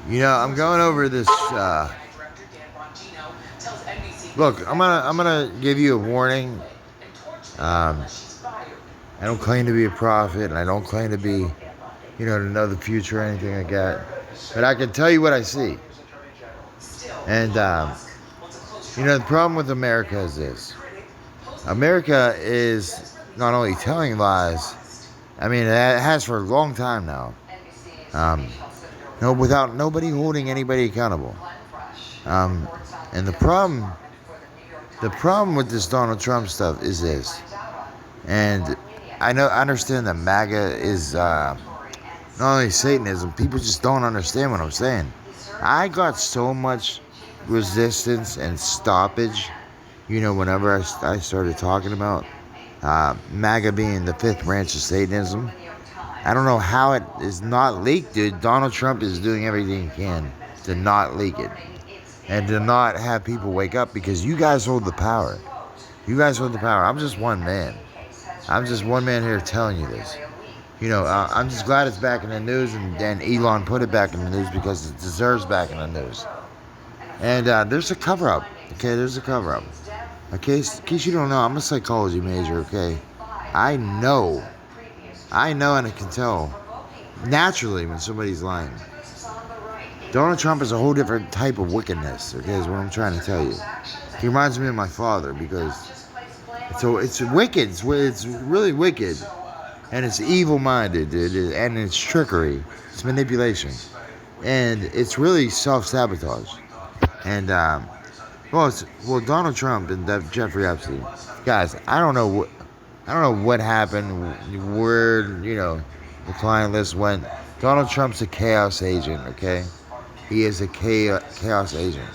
I'm going over this. Look, I'm gonna give you a warning. Um, I don't claim to be a prophet, and I don't claim to be, to know the future or anything like that. But I can tell you what I see. And the problem with America is this: America is not only telling lies. I mean, it has for a long time now. Um, no, without nobody holding anybody accountable. Um, and the problem with this Donald Trump stuff is this, and I understand that MAGA is not only Satanism. People just don't understand what I'm saying. I got so much resistance and stoppage, whenever I started talking about MAGA being the fifth branch of Satanism. I don't know how it is not leaked, dude. Donald Trump is doing everything he can to not leak it and to not have people wake up because you guys hold the power. You guys hold the power. I'm just one man. I'm just one man here telling you this. I'm just glad it's back in the news, and Elon put it back in the news because it deserves back in the news. And there's a cover-up. Okay, there's a cover-up. In case you don't know, I'm a psychology major, okay? I know and I can tell naturally when somebody's lying. Donald Trump is a whole different type of wickedness, okay, is what I'm trying to tell you. He reminds me of my father because it's wicked. It's really wicked. And it's evil-minded, dude, and it's trickery. It's manipulation. And it's really self-sabotage. And, Donald Trump and Jeffrey Epstein. Guys, I don't know what happened, where, the client list went. Donald Trump's a chaos agent, okay? He is a chaos agent.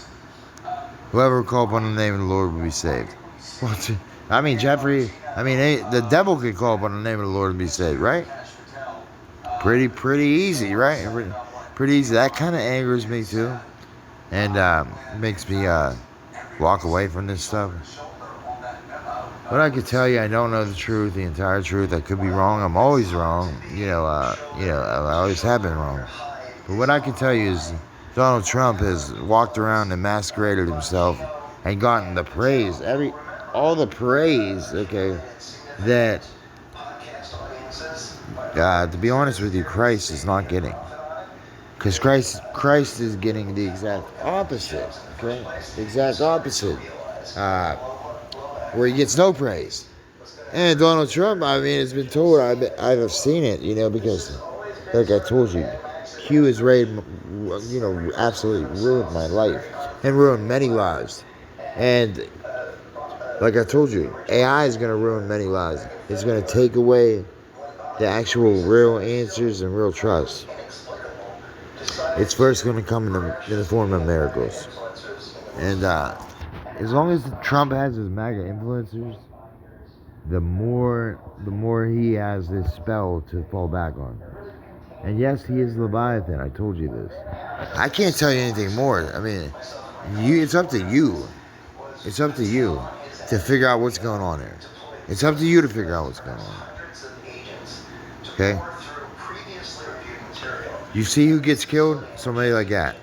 Whoever will call upon the name of the Lord will be saved. The devil could call upon the name of the Lord and be saved, right? Pretty easy, right? Pretty easy. That kind of angers me too, and makes me walk away from this stuff. But I could tell you, I don't know the truth, the entire truth. I could be wrong. I'm always wrong. I always have been wrong. But what I can tell you is, Donald Trump has walked around and masqueraded himself and gotten the praise, all the praise, okay, that, to be honest with you, Christ is not getting. Because Christ is getting the exact opposite, okay? The exact opposite. Where he gets no praise. And Donald Trump, it's been told, I've seen it, because, like I told you, Q has absolutely ruined my life and ruined many lives. And like I told you, AI is going to ruin many lives. It's going to take away the actual real answers and real trust. It's first going to come in the form of miracles. And as long as Trump has his MAGA influencers, the more he has this spell to fall back on. And yes, he is Leviathan. I told you this. I can't tell you anything more. It's up to you. It's up to you to figure out what's going on there. It's up to you to figure out what's going on. Okay? You see who gets killed? Somebody like that.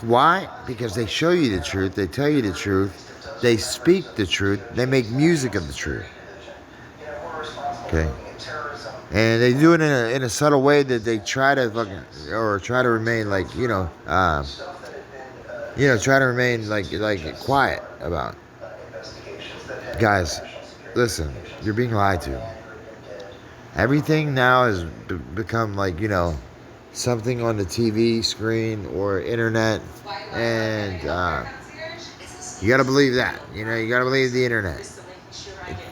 Why? Because they show you the truth. They tell you the truth. They speak the truth. They make music of the truth. Okay? And they do it in a subtle way that they try to try to remain try to remain like quiet about. Guys, listen, you're being lied to. Everything now has become something on the TV screen or internet, and you gotta believe that. You gotta believe the internet.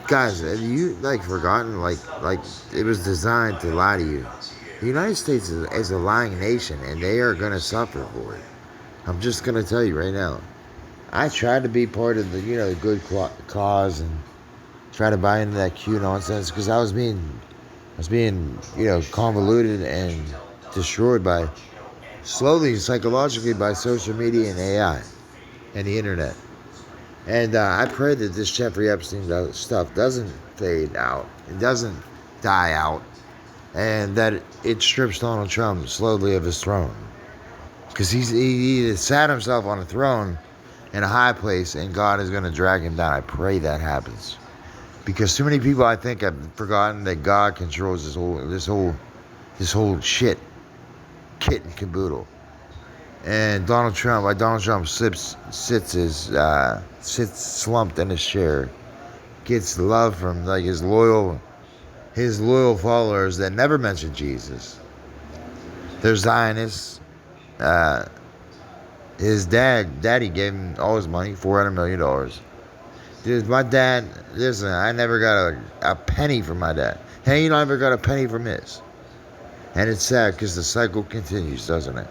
Guys, have you forgotten it was designed to lie to you? The United States is a lying nation, and they are gonna suffer for it. I'm just gonna tell you right now. I tried to be part of the good cause and try to buy into that Q nonsense because I was being convoluted and destroyed slowly psychologically by social media and AI and the internet. And I pray that this Jeffrey Epstein stuff doesn't fade out. It doesn't die out. And that it strips Donald Trump slowly of his throne. Because he sat himself on a throne in a high place, and God is going to drag him down. I pray that happens. Because too many people, I think, have forgotten that God controls this whole shit, kit and caboodle. And Donald Trump, why Donald Trump sits slumped in his chair, gets love from like his loyal followers that never mention Jesus. They're Zionists. His daddy gave him all his money, $400 million. Dude, my dad, listen, I never got a penny from my dad. He never got a penny from his. And it's sad because the cycle continues, doesn't it?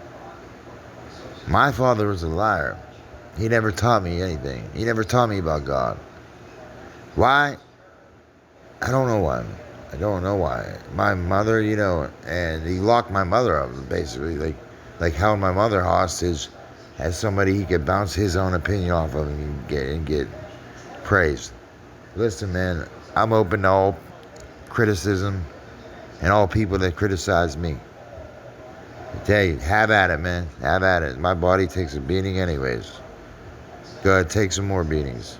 My father was a liar. He never taught me anything. He never taught me about God. Why? I don't know why. I don't know why. My mother, and he locked my mother up, basically. Like held my mother hostage as somebody he could bounce his own opinion off of and get praised. Listen, man, I'm open to all criticism and all people that criticize me. I tell you, have at it, man. Have at it. My body takes a beating anyways. Go ahead, take some more beatings.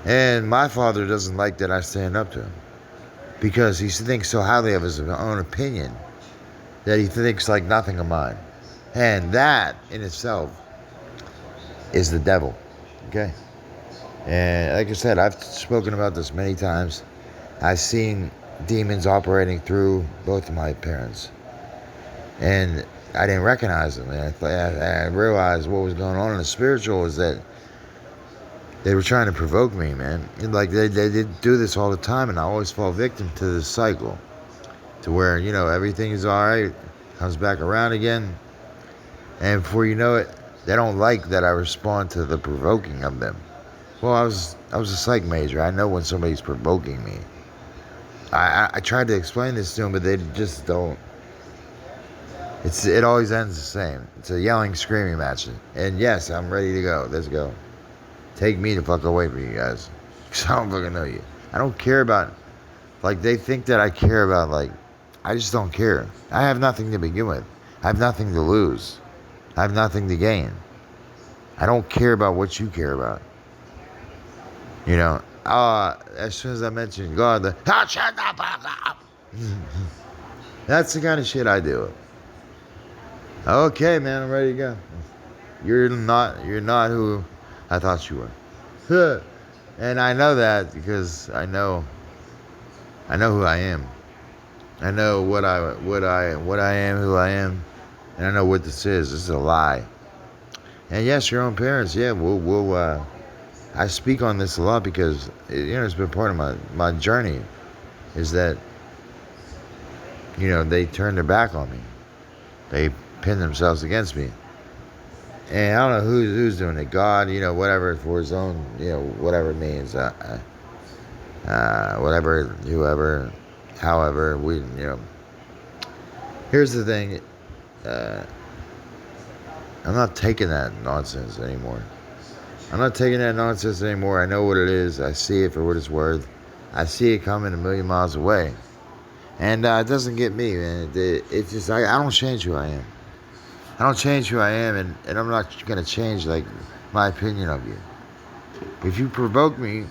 And my father doesn't like that I stand up to him. Because he thinks so highly of his own opinion that he thinks like nothing of mine. And that in itself is the devil. Okay? And like I said, I've spoken about this many times. I've seen demons operating through both of my parents. And I didn't recognize them. And I realized what was going on in the spiritual was that they were trying to provoke me, man. And like they did do this all the time, and I always fall victim to this cycle. To where, everything is alright, comes back around again. And before you know it, they don't like that I respond to the provoking of them. Well, I was a psych major. I know when somebody's provoking me. I tried to explain this to them, but they just don't. It always ends the same. It's a yelling, screaming match. And yes, I'm ready to go. Let's go. Take me the fuck away from you guys. Because I don't fucking know you. I don't care about, they think that I care about, I just don't care. I have nothing to begin with. I have nothing to lose. I have nothing to gain. I don't care about what you care about. As soon as I mention God, shut the fuck up. That's the kind of shit I do. Okay, man, I'm ready to go. You're not who I thought you were. And I know that because I know who I am. I know what I am, who I am, and I know what this is. This is a lie. And yes, your own parents, yeah, I speak on this a lot because it's been part of my journey. Is that they turned their back on me. They pinned themselves against me. And I don't know who's doing it. God, whatever, for his own, whatever it means. Whatever, whoever, however, Here's the thing. I'm not taking that nonsense anymore. I know what it is. I see it for what it's worth. I see it coming a million miles away. And it doesn't get me, man. It's just, I don't change who I am. I don't change who I am, and I'm not going to change, my opinion of you. If you provoke me,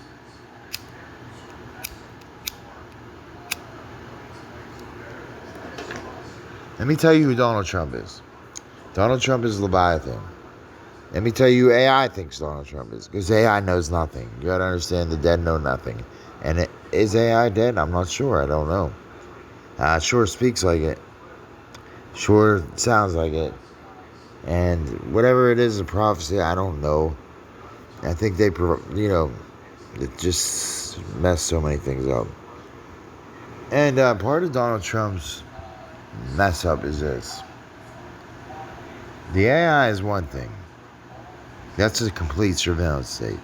let me tell you who Donald Trump is. Donald Trump is Leviathan. Let me tell you who AI thinks Donald Trump is. Because AI knows nothing. You got to understand the dead know nothing. And is AI dead? I'm not sure. I don't know. Sure speaks like it. Sure sounds like it. And whatever it is, a prophecy, I don't know. I think they, it just messed so many things up. And part of Donald Trump's mess up is this. The AI is one thing. That's a complete surveillance state.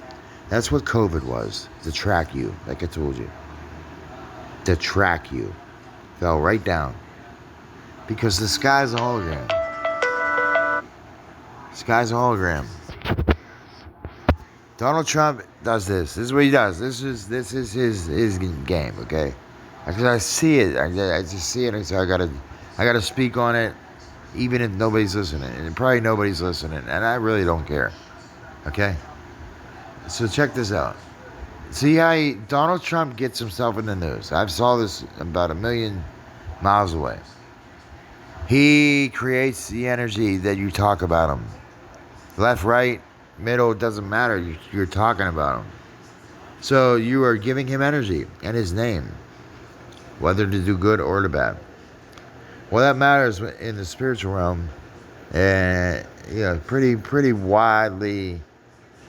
That's what COVID was. To track you, like I told you. To track you. Fell right down. Because the sky's a hologram. Sky's a hologram. Donald Trump does this. This is what he does. This is his game, okay? Because I see it. I just see it, and so I gotta speak on it. even if nobody's listening. And probably nobody's listening, and I really don't care. Okay? So check this out. See how Donald Trump gets himself in the news. I saw this about 1,000,000 miles away. He creates the energy that you talk about him. Left, right, middle, it doesn't matter. You're talking about him. So you are giving him energy and his name, whether to do good or to bad. Well, that matters in the spiritual realm. And pretty widely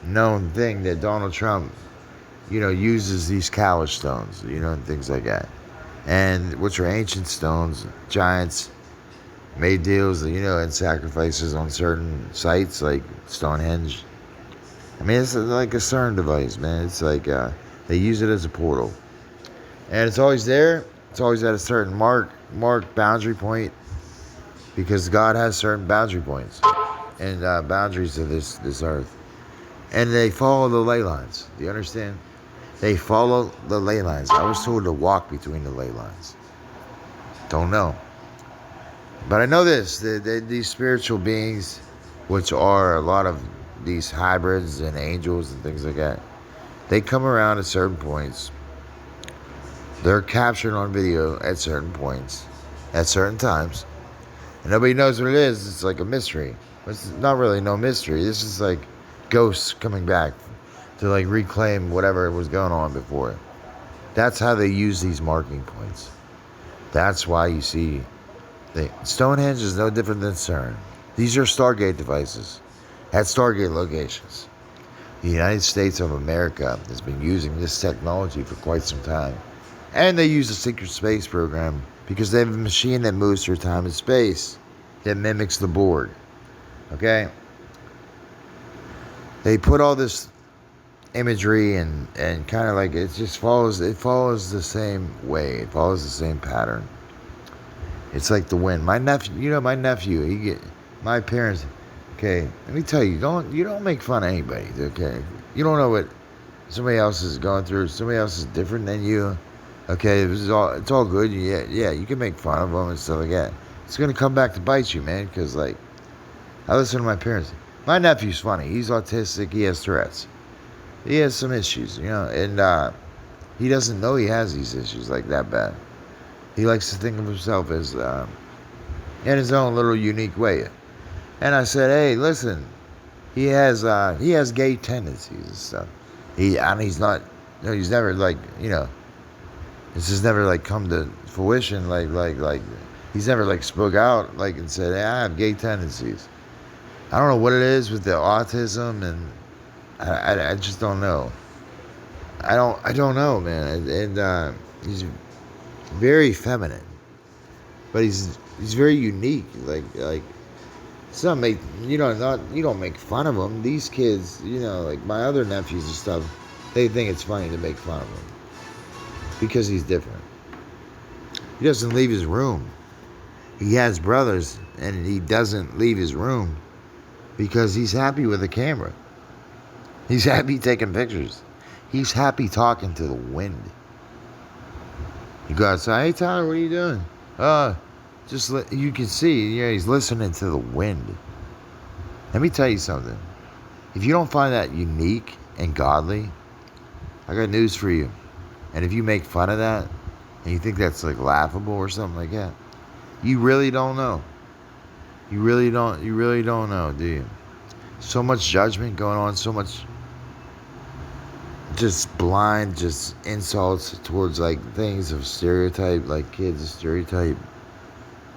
known thing that Donald Trump, uses these Kalish stones, and things like that. And which are ancient stones, giants made deals, and sacrifices on certain sites like Stonehenge. I mean, it's like a CERN device, man. It's like they use it as a portal. And it's always there. It's always at a certain mark boundary point, because God has certain boundary points and boundaries of this earth. And they follow the ley lines. Do you understand? They follow the ley lines. I was told to walk between the ley lines. Don't know. But I know this. These spiritual beings, which are a lot of these hybrids and angels and things like that, they come around at certain points. They're captured on video at certain points, at certain times. And nobody knows what it is. It's like a mystery. It's not really no mystery. This is like ghosts coming back to like reclaim whatever was going on before. That's how they use these marking points. That's why you see Stonehenge is no different than CERN. These are Stargate devices at Stargate locations. The United States of America has been using this technology for quite some time. And they use the secret space program because they have a machine that moves through time and space that mimics the Borg. Okay? They put all this imagery and kind of like it follows the same way. It follows the same pattern. It's like the wind. My nephew, my parents, okay, let me tell you, you don't make fun of anybody, okay? You don't know what somebody else is going through. Somebody else is different than you. Okay, it's all good. Yeah, you can make fun of them and stuff like that. It's gonna come back to bite you, man. Because like, I listen to my parents. My nephew's funny. He's autistic. He has Tourette's. He has some issues, and he doesn't know he has these issues like that bad. He likes to think of himself as in his own little unique way. And I said, hey, listen, he has gay tendencies and stuff. He's not. He's never like this has never like come to fruition like he's never like spoke out like and said, hey, I have gay tendencies. I don't know what it is with the autism, and I just don't know. I don't know, man. And he's very feminine, but he's very unique. Like it's not make you don't make fun of him. These kids, like my other nephews and stuff, they think it's funny to make fun of him because he's different. He doesn't leave his room. He has brothers, and he doesn't leave his room because he's happy with the camera. He's happy taking pictures. He's happy talking to the wind. You go outside, hey Tyler, what are you doing? You can see, he's listening to the wind. Let me tell you something. If you don't find that unique and godly, I got news for you. And if you make fun of that, and you think that's like laughable or something like that, you really don't know. You really don't know, do you? So much judgment going on, so much just blind, just insults towards like things of stereotype, like kids stereotype.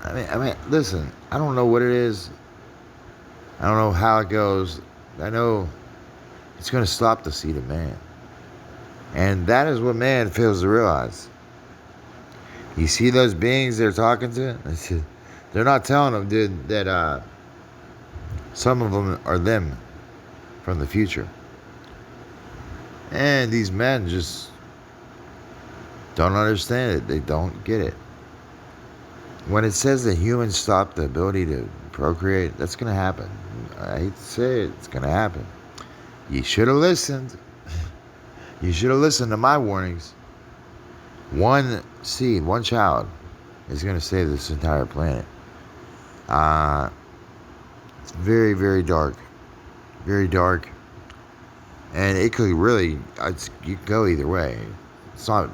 I mean, listen, I don't know what it is. I don't know how it goes. I know it's going to stop the seed of man. And that is what man fails to realize. You see those beings they're talking to? They're not telling them, dude, that some of them are them from the future. And these men just don't understand it. They don't get it. When it says that humans stop the ability to procreate, that's going to happen. I hate to say it, it's going to happen. You should have listened. You should have listened to my warnings. One seed, one child is going to save this entire planet. Uh, it's very, very dark. Very dark. And it could really, you could go either way. It's not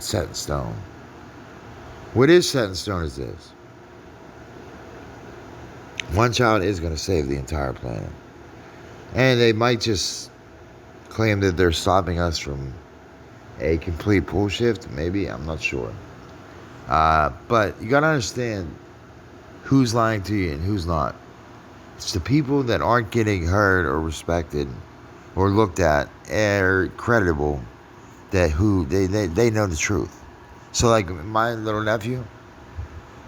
set in stone. What is set in stone is this. One child is going to save the entire planet. And they might just claim that they're stopping us from a complete pole shift. Maybe, I'm not sure. But you got to understand who's lying to you and who's not. It's the people that aren't getting heard or respected or looked at or credible that they know the truth. So like my little nephew,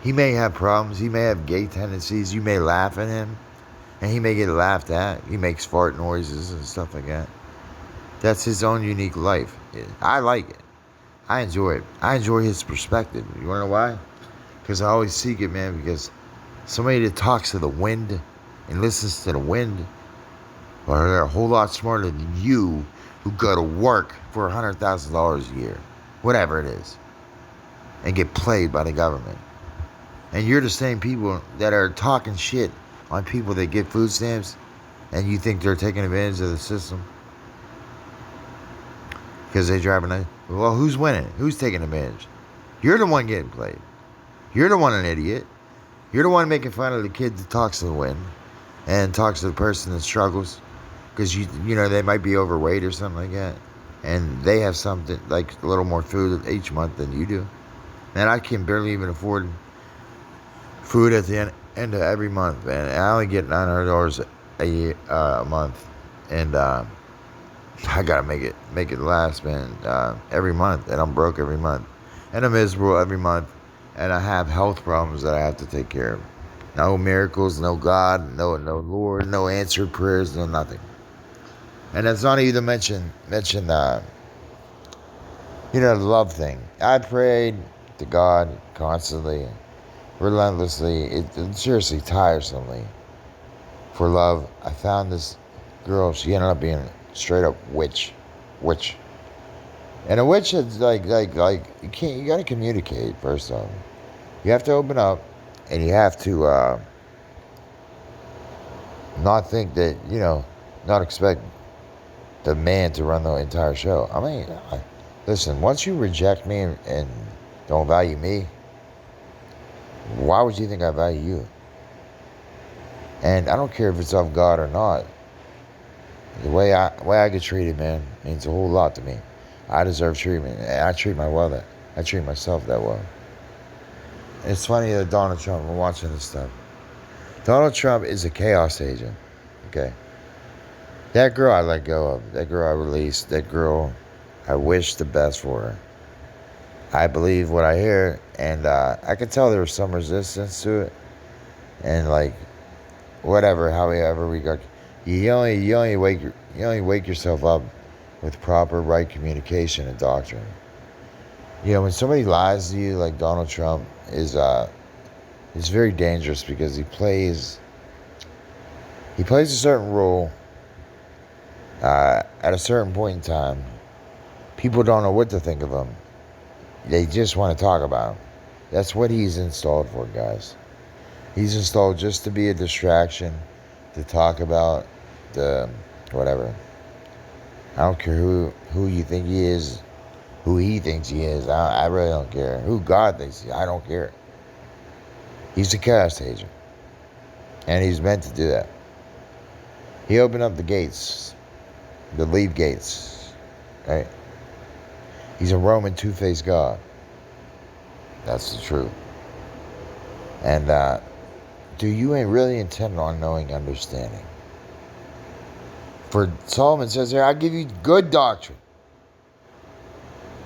he may have problems, he may have gay tendencies, you may laugh at him, and he may get laughed at. He makes fart noises and stuff like that. That's his own unique life. I like it. I enjoy it. I enjoy his perspective. You wanna know why? Because I always seek it, man, because somebody that talks to the wind and listens to the wind, well, they're a whole lot smarter than you who go to work for $100,000 a year, whatever it is, and get played by the government. And you're the same people that are talking shit on people that get food stamps, and you think they're taking advantage of the system because they drive a nice. Well, who's winning? Who's taking advantage? You're the one getting played. You're the one an idiot. You're the one making fun of the kid that talks to the wind and talks to the person that struggles because you know they might be overweight or something like that, and they have something like a little more food each month than you do. Man, I can barely even afford food at the end of every month, man. I only get $900 a month, and I gotta make it last, man. Every month, and I'm broke every month, and I'm miserable every month, and I have health problems that I have to take care of. No miracles, no God, no Lord, no answered prayers, no nothing. And that's not even mention the love thing. I prayed to God constantly, relentlessly, it's seriously tiresomely for love. I found this girl. She ended up being a straight up witch. And a witch is like you gotta communicate first off. You have to open up, and you have to not think that not expect the man to run the entire show. I mean, listen, once you reject me and don't value me, why would you think I value you? And I don't care if it's of God or not. The way I get treated, man, means a whole lot to me. I deserve treatment. I treat myself that well. It's funny that Donald Trump, we're watching this stuff. Donald Trump is a chaos agent. Okay. That girl I let go of. That girl I released. That girl, I wish the best for her. I believe what I hear, and I could tell there was some resistance to it. And like, whatever, however we got, you only wake yourself up with proper right communication and doctrine. When somebody lies to you, like Donald Trump is, it's very dangerous because he plays a certain role at a certain point in time. People don't know what to think of him. They just want to talk about him. That's what he's installed for, guys. He's installed just to be a distraction, to talk about the whatever. I don't care who you think he is, who he thinks he is. I really don't care. Who God thinks he is, I don't care. He's a chaos agent. And he's meant to do that. He opened up the gates, the leave gates, right? He's a Roman two-faced God. That's the truth. And do you really intend on knowing, understanding? For Solomon says here, I give you good doctrine.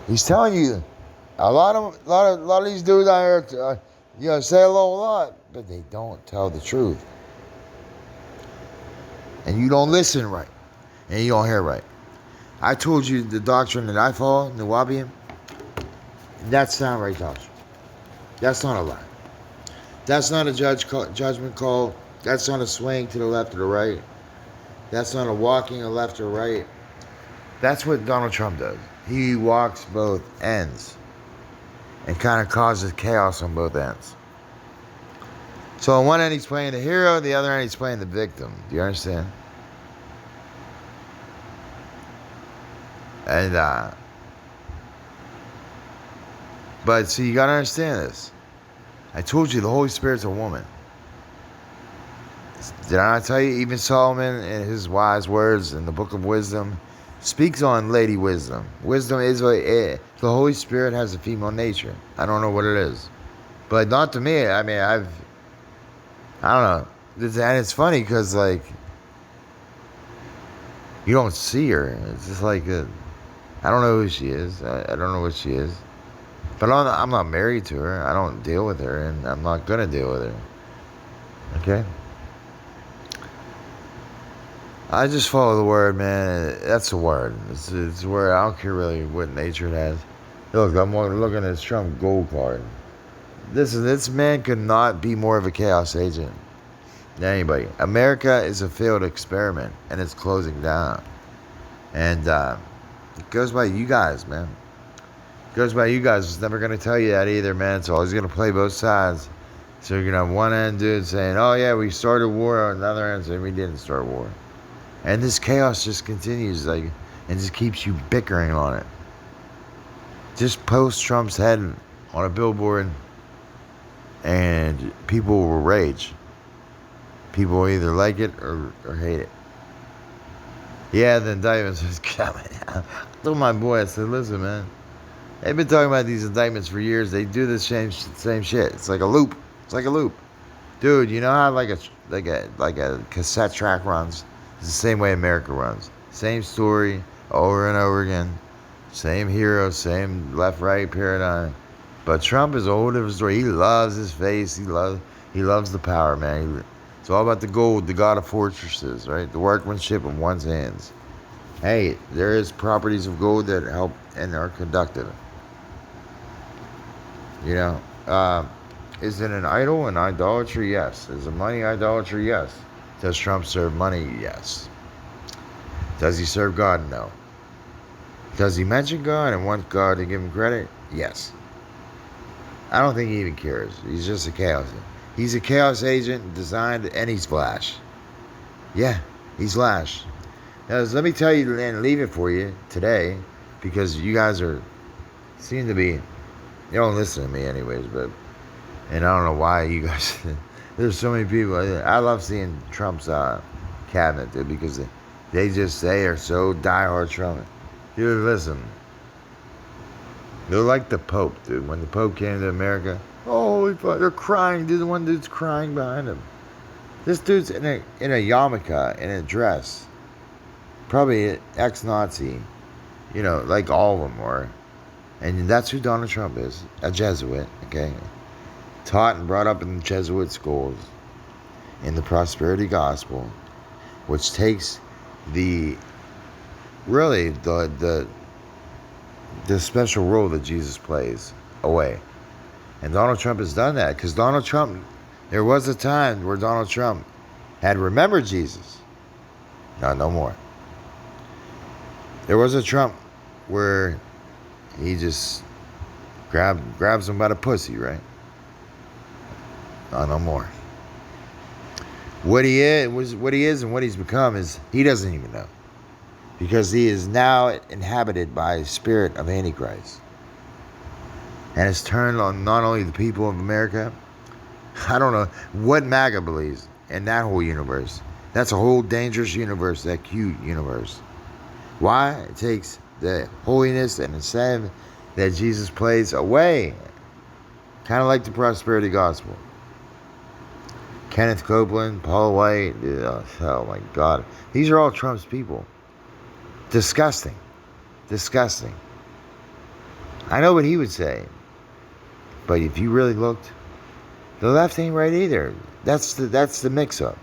He's telling you, a lot of these dudes out here, say a lot, but they don't tell the truth. And you don't listen right, and you don't hear right. I told you the doctrine that I follow, the Wahhabism, that's sound right doctrine. That's not a lie. That's not a judgment call. That's not a swing to the left or the right. That's not a walking left or right. That's what Donald Trump does. He walks both ends and kind of causes chaos on both ends. So on one end he's playing the hero, the other end he's playing the victim. Do you understand? And but see, you gotta understand this. I told you the Holy Spirit's a woman. Did I not tell you? Even Solomon, in his wise words in the Book of Wisdom, speaks on Lady Wisdom. Wisdom is the Holy Spirit has a female nature. I don't know what it is, but not to me. I mean, I don't know. And it's funny because like you don't see her. It's just like I don't know who she is. I don't know what she is. But I'm not married to her. I don't deal with her, and I'm not gonna deal with her. Okay. I just follow the word, man. That's the word. It's a word. I don't care really what nature it has. Look, I'm looking at this Trump gold card. This man could not be more of a chaos agent than anybody. America is a failed experiment, and it's closing down. And it goes by you guys, man. It goes by you guys. It's never going to tell you that either, man. It's always going to play both sides. So you're going to have one end dude saying, oh, yeah, we started war. On the other end saying, we didn't start war. And this chaos just continues, like, and just keeps you bickering on it. Just post Trump's head on a billboard, and people will rage. People will either like it or hate it. Yeah, the indictments was coming out. I told my boy, I said, listen, man, they've been talking about these indictments for years. They do the same shit. It's like a loop. It's like a loop. Dude, you know how like a cassette track runs? It's the same way America runs. Same story over and over again. Same hero, same left-right paradigm. But Trump is a whole different story. He loves his face. He loves the power, man. It's all about the gold, the god of fortresses, right? The workmanship of one's hands. Hey, there is properties of gold that help and are conductive. You know, is it an idol and idolatry? Yes. Is it money idolatry? Yes. Does Trump serve money? Yes. Does he serve God? No. Does he mention God and want God to give him credit? Yes. I don't think he even cares. He's just a chaos agent. He's a chaos agent designed, and he's Flash. Yeah, he's Flash. Now, let me tell you and leave it for you today, because you guys seem to be, you don't listen to me anyways, and I don't know why you guys, there's so many people. I love seeing Trump's cabinet, dude, because they are so diehard Trump. Dude, listen. They're like the Pope, dude. When the Pope came to America, holy fuck, they're crying, dude. The one dude's crying behind him. This dude's in a yarmulke, in a dress. Probably ex-Nazi. You know, like all of them are. And that's who Donald Trump is. A Jesuit, okay? Taught and brought up in Jesuit schools. In the prosperity gospel. Which takes the special role that Jesus plays away. And Donald Trump has done that, because Donald Trump, there was a time where Donald Trump had remembered Jesus. No more. There was a Trump where he just grabs him by the pussy, right? No more. What he is and what he's become is, he doesn't even know. Because he is now inhabited by a spirit of Antichrist. And it's turned on not only the people of America. I don't know what MAGA believes in that whole universe. That's a whole dangerous universe, that cute universe. Why? It takes the holiness and incentive that Jesus plays away. Kind of like the prosperity gospel. Kenneth Copeland, Paul White, oh my God. These are all Trump's people. Disgusting. Disgusting. I know what he would say. But if you really looked, the left ain't right either. That's the mix-up.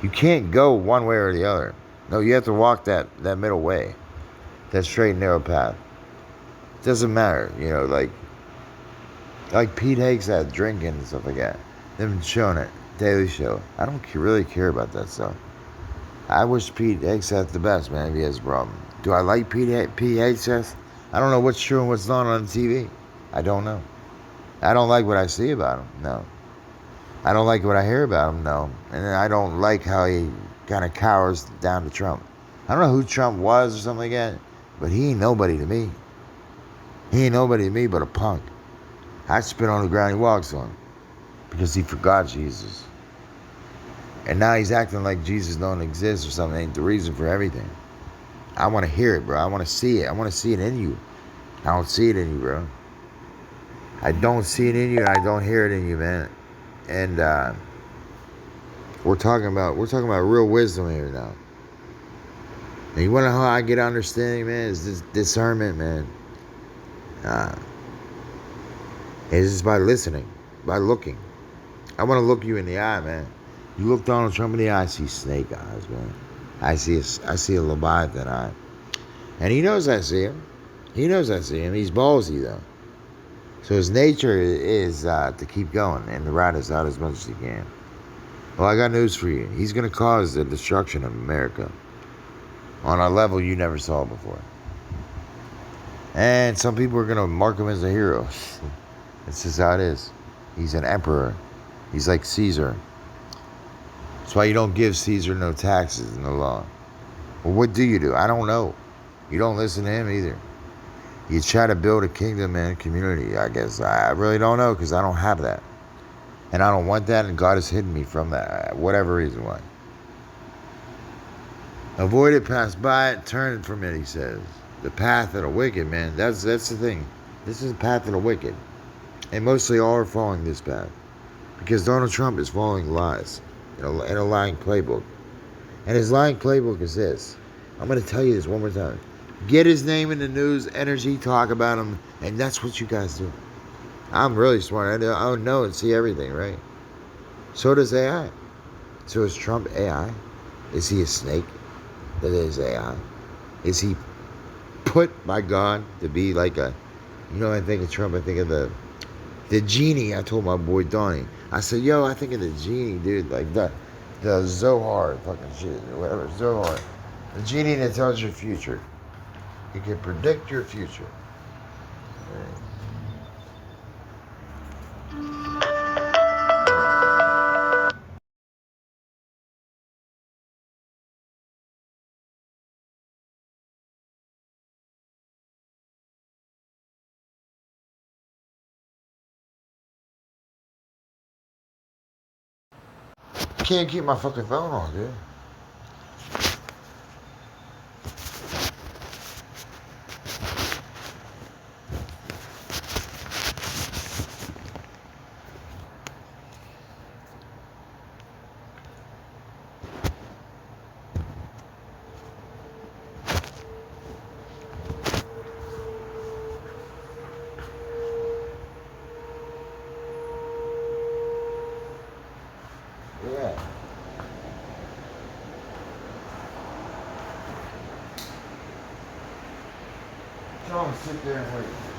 You can't go one way or the other. No, you have to walk that middle way. That straight and narrow path. Doesn't matter, you know, like Pete Hegseth drinking and stuff like that. Them showing it. Daily Show. I don't really care about that stuff. I wish Pete Hegseth the best, man, if he has a problem. Do I like Pete Hegseth? I don't know what's true and what's not on TV. I don't know. I don't like what I see about him, no. I don't like what I hear about him, though. And I don't like how he kind of cowers down to Trump. I don't know who Trump was or something like that, but he ain't nobody to me. He ain't nobody to me but a punk. I spit on the ground he walks on because he forgot Jesus. And now he's acting like Jesus don't exist or something. Ain't the reason for everything. I want to hear it, bro. I want to see it. I want to see it in you. I don't see it in you, bro. I don't see it in you, and I don't hear it in you, man. And we're talking about real wisdom here now. And you want to know how I get understanding, man? Is this discernment, man? It's just by listening, by looking. I want to look you in the eye, man. You look Donald Trump in the eye, I see snake eyes, man. I see a Leviathan eye. And he knows I see him. He knows I see him. He's ballsy, though. So his nature is to keep going and to ride us out as much as he can. Well, I got news for you. He's going to cause the destruction of America on a level you never saw before. And some people are going to mark him as a hero. That's just how it is. He's an emperor. He's like Caesar. That's why you don't give Caesar no taxes in the law. Well, what do you do? I don't know. You don't listen to him either. You try to build a kingdom and community, I guess. I really don't know because I don't have that. And I don't want that, and God has hidden me from that, whatever reason why. Avoid it, pass by it, turn it from it, he says. The path of the wicked, man. That's the thing. This is the path of the wicked. And mostly all are following this path. Because Donald Trump is following lies in a lying playbook. And his lying playbook is this. I'm going to tell you this one more time. Get his name in the news, energy, talk about him, and that's what you guys do. I'm really smart. I know and see everything, right? So does AI. So is Trump AI? Is he a snake that is AI? Is he put by God to be like a, I think of Trump, I think of the genie. I told my boy Donnie, I said, yo, I think of the genie, dude, like the Zohar fucking shit, or whatever, Zohar. The genie that tells your future. He can predict your future. I can't keep my fucking phone on, dude. Yeah. Tell him to sit there and wait.